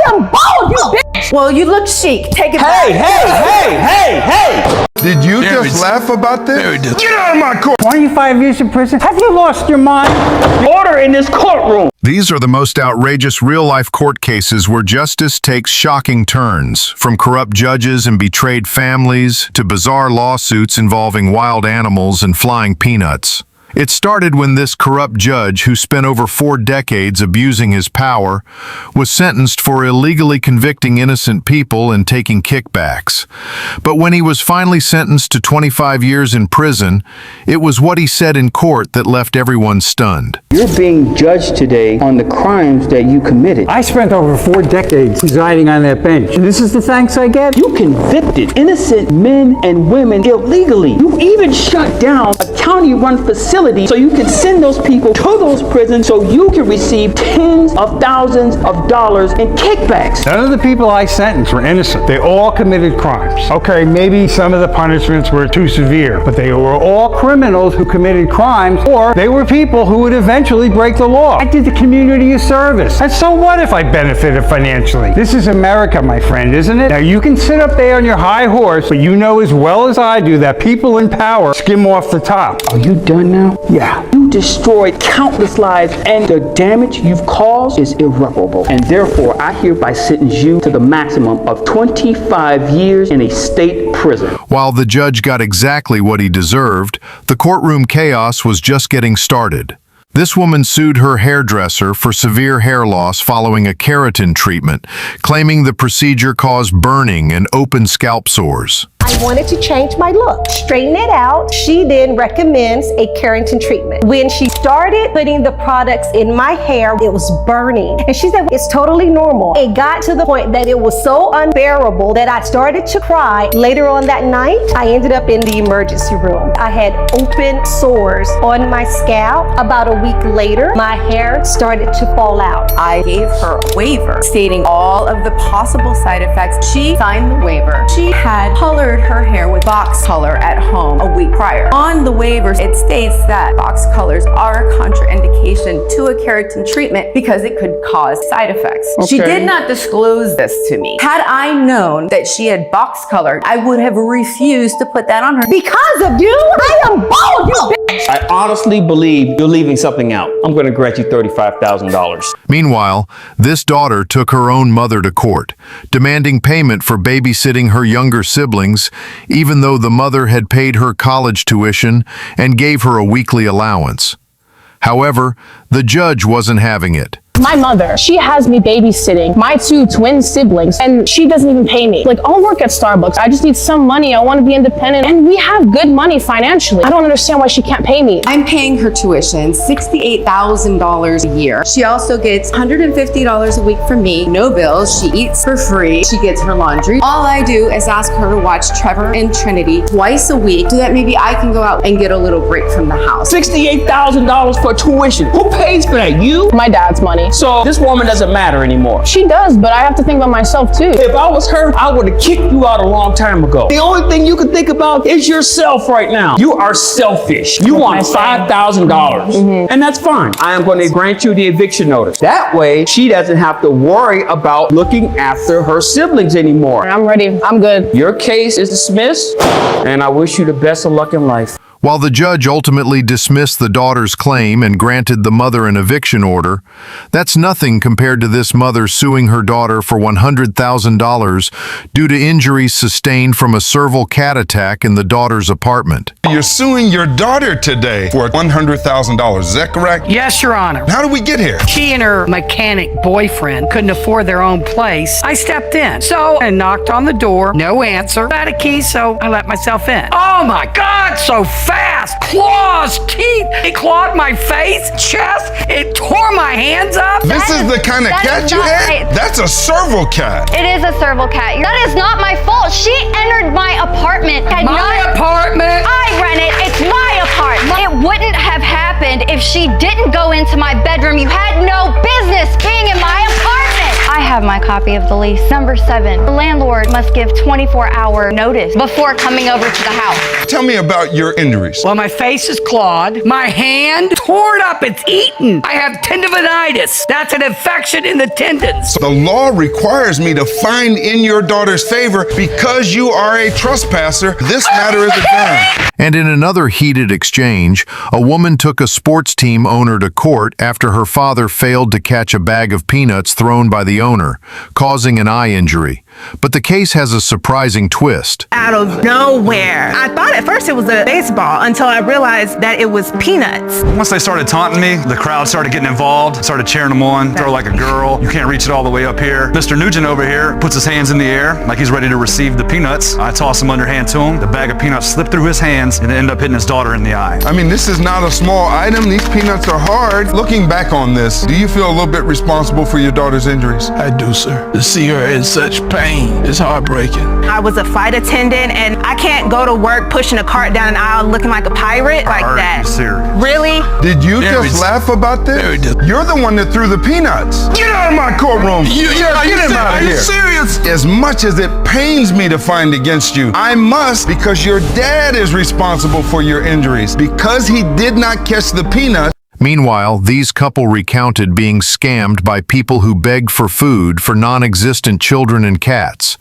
I am bald, you bitch! Well, you look chic. Take it back. Hey! Did you just laugh about this? Get out of my court! 25 years in prison? Have you lost your mind? Order in this courtroom! These are the most outrageous real-life court cases where justice takes shocking turns, from corrupt judges and betrayed families to bizarre lawsuits involving wild animals and flying peanuts. It started when this corrupt judge, who spent over 4 decades abusing his power, was sentenced for illegally convicting innocent people and taking kickbacks. But when he was finally sentenced to 25 years in prison, it was what he said in court that left everyone stunned. You're being judged today on the crimes that you committed. I spent over 4 decades presiding on that bench. And this is the thanks I get? You convicted innocent men and women illegally. You even shut down a county-run facility so you can send those people to those prisons so you can receive tens of thousands of dollars in kickbacks. None of the people I sentenced were innocent. They all committed crimes. Okay, maybe some of the punishments were too severe, but they were all criminals who committed crimes, or they were people who would eventually break the law. I did the community a service. And so what if I benefited financially? This is America, my friend, isn't it? Now, you can sit up there on your high horse, but you know as well as I do that people in power skim off the top. Are you done now? Yeah. You destroyed countless lives, and the damage you've caused is irreparable. And therefore, I hereby sentence you to the maximum of 25 years in a state prison. While the judge got exactly what he deserved, the courtroom chaos was just getting started. This woman sued her hairdresser for severe hair loss following a keratin treatment, claiming the procedure caused burning and open scalp sores. I wanted to change my look, straighten it out. She then recommends a keratin treatment. When she started putting the products in my hair, it was burning. And she said, it's totally normal. It got to the point that it was so unbearable that I started to cry. Later on that night, I ended up in the emergency room. I had open sores on my scalp. About a week later, my hair started to fall out. I gave her a waiver stating all of the possible side effects. She signed the waiver. She had colored her hair with box color at home a week prior. On the waiver, it states that box colors are a contraindication to a keratin treatment because it could cause side effects. Okay. She did not disclose this to me. Had I known that she had box colored, I would have refused to put that on her. Because of you, I am bald, you bitch! I honestly believe you're leaving something out. I'm going to grant you $35,000. Meanwhile, this daughter took her own mother to court, demanding payment for babysitting her younger siblings, even though the mother had paid her college tuition and gave her a weekly allowance. However, the judge wasn't having it. My mother, she has me babysitting my 2 twin siblings, and she doesn't even pay me. Like, I'll work at Starbucks. I just need some money. I want to be independent, and we have good money financially. I don't understand why she can't pay me. I'm paying her tuition, $68,000 a year. She also gets $150 a week from me, no bills. She eats for free. She gets her laundry. All I do is ask her to watch Trevor and Trinity twice a week so that maybe I can go out and get a little break from the house. $68,000 for tuition. Who pays for that? You? My dad's money. So this woman doesn't matter anymore. She does, but I have to think about myself too. If I was her, I would have kicked you out a long time ago. The only thing you can think about is yourself right now. You are selfish. You want $5,000, and that's fine. I am going to grant you the eviction notice. That way, she doesn't have to worry about looking after her siblings anymore. I'm ready. I'm good. Your case is dismissed, and I wish you the best of luck in life. While the judge ultimately dismissed the daughter's claim and granted the mother an eviction order, that's nothing compared to this mother suing her daughter for $100,000 due to injuries sustained from a Serval cat attack in the daughter's apartment. You're suing your daughter today for $100,000, is that correct? Yes, Your Honor. How did we get here? She and her mechanic boyfriend couldn't afford their own place. I stepped in. So I knocked on the door, no answer. I had a key, so I let myself in. Oh my God, so fast! Claws, teeth, it clawed my face, chest, it tore my hands up. This is the kind of cat you had? Right. That's a Serval cat. It is a Serval cat. That is not my fault. She entered my apartment. Apartment? I rent it. It's my apartment. It wouldn't have happened if she didn't go into my bedroom. You had no business being in my apartment. I have my copy of the lease. Number 7, the landlord must give 24-hour notice before coming over to the house. Tell me about your injuries. Well, my face is clawed. My hand torn up. It's eaten. I have tendinitis. That's an infection in the tendons. The law requires me to find in your daughter's favor because you are a trespasser. This matter is adjourned. And in another heated exchange, a woman took a sports team owner to court after her father failed to catch a bag of peanuts thrown by the owner, causing an eye injury. But the case has a surprising twist. Out of nowhere. I thought at first it was a baseball until I realized that it was peanuts. Once they started taunting me, the crowd started getting involved, started cheering them on, throw like a girl. You can't reach it all the way up here. Mr. Nugent over here puts his hands in the air like he's ready to receive the peanuts. I toss him underhand to him. The bag of peanuts slipped through his hands and ended up hitting his daughter in the eye. I mean, this is not a small item. These peanuts are hard. Looking back on this, do you feel a little bit responsible for your daughter's injuries? I do, sir. To see her in such pain is heartbreaking. I was a flight attendant and I can't go to work pushing a cart down an aisle looking like a pirate like that. Serious. Really? Did you just laugh about this? You're the one that threw the peanuts. Get out of my courtroom. Get him out of here. Are you serious? As much as it pains me to find against you, I must, because your dad is responsible for your injuries. Because he did not catch the peanuts. Meanwhile, these couple recounted being scammed by people who begged for food for non-existent children and cats,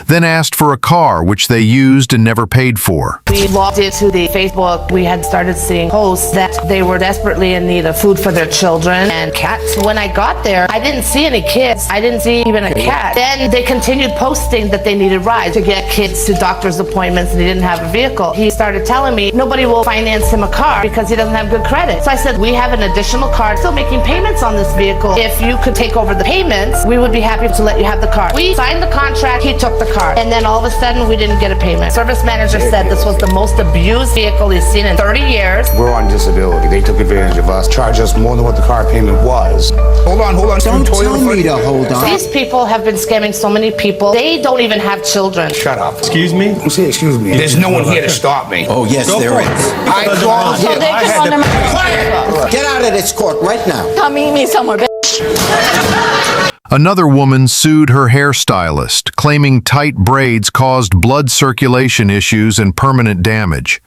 then asked for a car which they used and never paid for. We logged into the Facebook. We had started seeing posts that they were desperately in need of food for their children and cats. When I got there, I didn't see any kids. I didn't see even a cat. Then they continued posting that they needed rides to get kids to doctor's appointments and they didn't have a vehicle. He started telling me nobody will finance him a car because he doesn't have good credit. So I said, we have an additional car, still making payments on this vehicle. If you could take over the payments, we would be happy to let you have the car. We signed the contract, he took the car, and then all of a sudden we didn't get a payment. Service manager said this was the most abused vehicle he's seen in 30 years. We're on disability. They took advantage of us, charged us more than what the car payment was. Hold on. Don't tell me to hold on. These people have been scamming so many people. They don't even have children. Shut up. Excuse me? Who said excuse me? There's no one here to stop me. Oh, yes, there is. I called So they can run them. Get out of this court right now. Come meet me somewhere, bitch. Another woman sued her hairstylist, claiming tight braids caused blood circulation issues and permanent damage.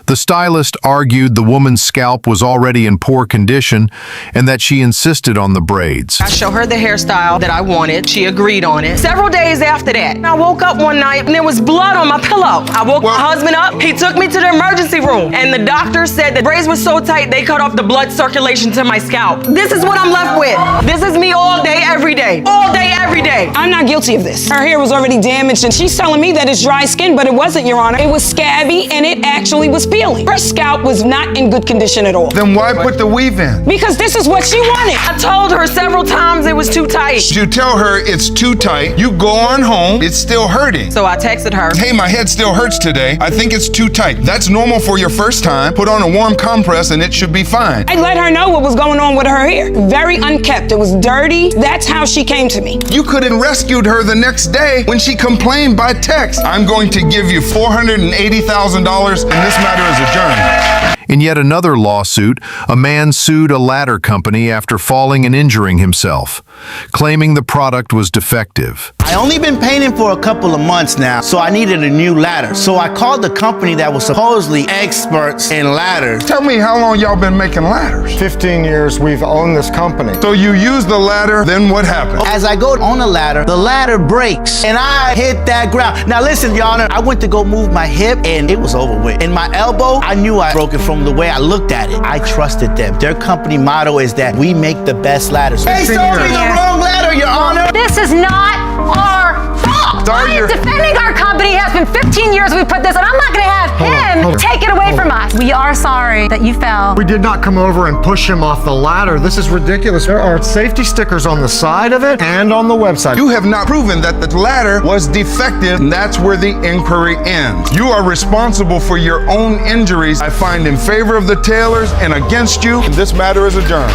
The stylist argued the woman's scalp was already in poor condition and that she insisted on the braids. I showed her the hairstyle that I wanted. She agreed on it. Several days after that, I woke up one night and there was blood on my pillow. I woke my husband up. He took me to the emergency room and the doctor said the braids were so tight they cut off the blood circulation to my scalp. This is what I'm left with. This is me all day, every day. All day, every day. I'm not guilty of this. Her hair was already damaged and she's telling me that it's dry skin, but it wasn't, Your Honor. It was scabby and it actually was peeling. Her scalp was not in good condition at all. Then why put the weave in? Because this is what she wanted. I told her several times it was too tight. You tell her it's too tight. You go on home. It's still hurting. So I texted her. Hey, my head still hurts today. I think it's too tight. That's normal for your first time. Put on a warm compress and it should be fine. I let her know what was going on with her hair. Very unkept. It was dirty. That's how she came to me. You could have rescued her the next day when she complained by text. I'm going to give you $480,000 and this matter is adjourned. In yet another lawsuit, a man sued a ladder company after falling and injuring himself, claiming the product was defective. I only been painting for a couple of months now, so I needed a new ladder. So I called the company that was supposedly experts in ladders. Tell me how long y'all been making ladders? 15 years we've owned this company. So you use the ladder, then what happened? As I go on the ladder breaks, and I hit that ground. Now listen, Your Honor, I went to go move my hip, and it was over with. In my elbow, I knew I broke it from the way I looked at it. I trusted them. Their company motto is that we make the best ladders. They sold me the wrong ladder, Your Honor. This is not our fault. I am defending our company. It has been 15 years we put this, and I'm not going to have him take it away from us. We are sorry that you fell. We did not come over and push him off the ladder. This is ridiculous. There are safety stickers on the side of it and on the website. You have not proven that the ladder was defective, and that's where the inquiry ends. You are responsible for your own injuries. I find in favor of the Taylors and against you, and this matter is adjourned.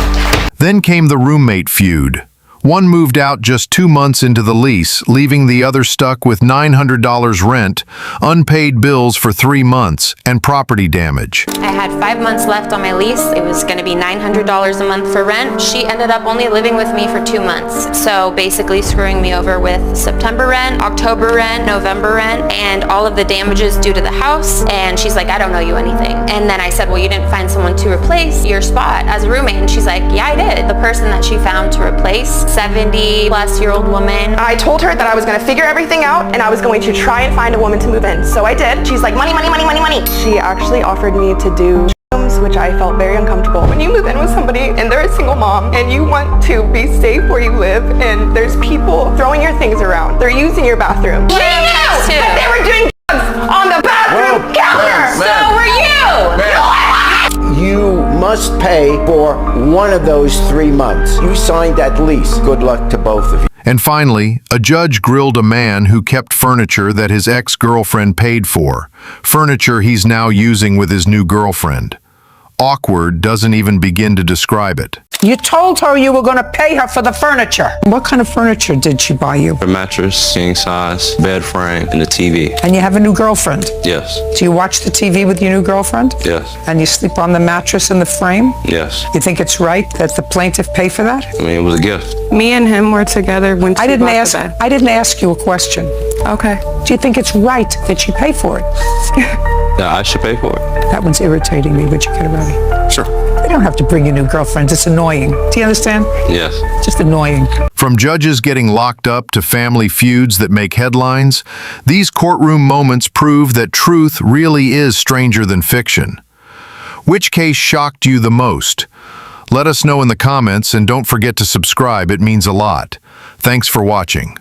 Then came the roommate feud. One moved out just 2 months into the lease, leaving the other stuck with $900 rent, unpaid bills for 3 months, and property damage. I had 5 months left on my lease. It was going to be $900 a month for rent. She ended up only living with me for 2 months. So basically screwing me over with September rent, October rent, November rent, and all of the damages due to the house. And she's like, I don't know you anything. And then I said, well, you didn't find someone to replace your spot as a roommate. And she's like, yeah, I did. The person that she found to replace, 70-plus-year-old woman. I told her that I was going to figure everything out and I was going to try and find a woman to move in. So I did. She's like, money, money, money, money, money. She actually offered me to do showdowns, which I felt very uncomfortable. When you move in with somebody and they're a single mom and you want to be safe where you live and there's people throwing your things around, they're using your bathroom. We knew that they were doing drugs on the bathroom counter. So were you. You must pay for one of those 3 months. You signed that lease. Good luck to both of you. And finally, a judge grilled a man who kept furniture that his ex-girlfriend paid for, furniture he's now using with his new girlfriend. Awkward doesn't even begin to describe it. You told her you were going to pay her for the furniture. What kind of furniture did she buy you? A mattress, king size, bed frame, and a TV. And you have a new girlfriend? Yes. Do you watch the TV with your new girlfriend? Yes. And you sleep on the mattress and the frame? Yes. You think it's right that the plaintiff pay for that? I mean, it was a gift. Me and him were together when she bought the bed. I didn't ask you a question. Okay. Do you think it's right that she pay for it? Yeah, I should pay for it. That one's irritating me. Would you get it ready? Sure. They don't have to bring you new girlfriends. It's annoying. Do you understand? Yes. Just annoying. From judges getting locked up to family feuds that make headlines, these courtroom moments prove that truth really is stranger than fiction. Which case shocked you the most? Let us know in the comments and don't forget to subscribe. It means a lot. Thanks for watching.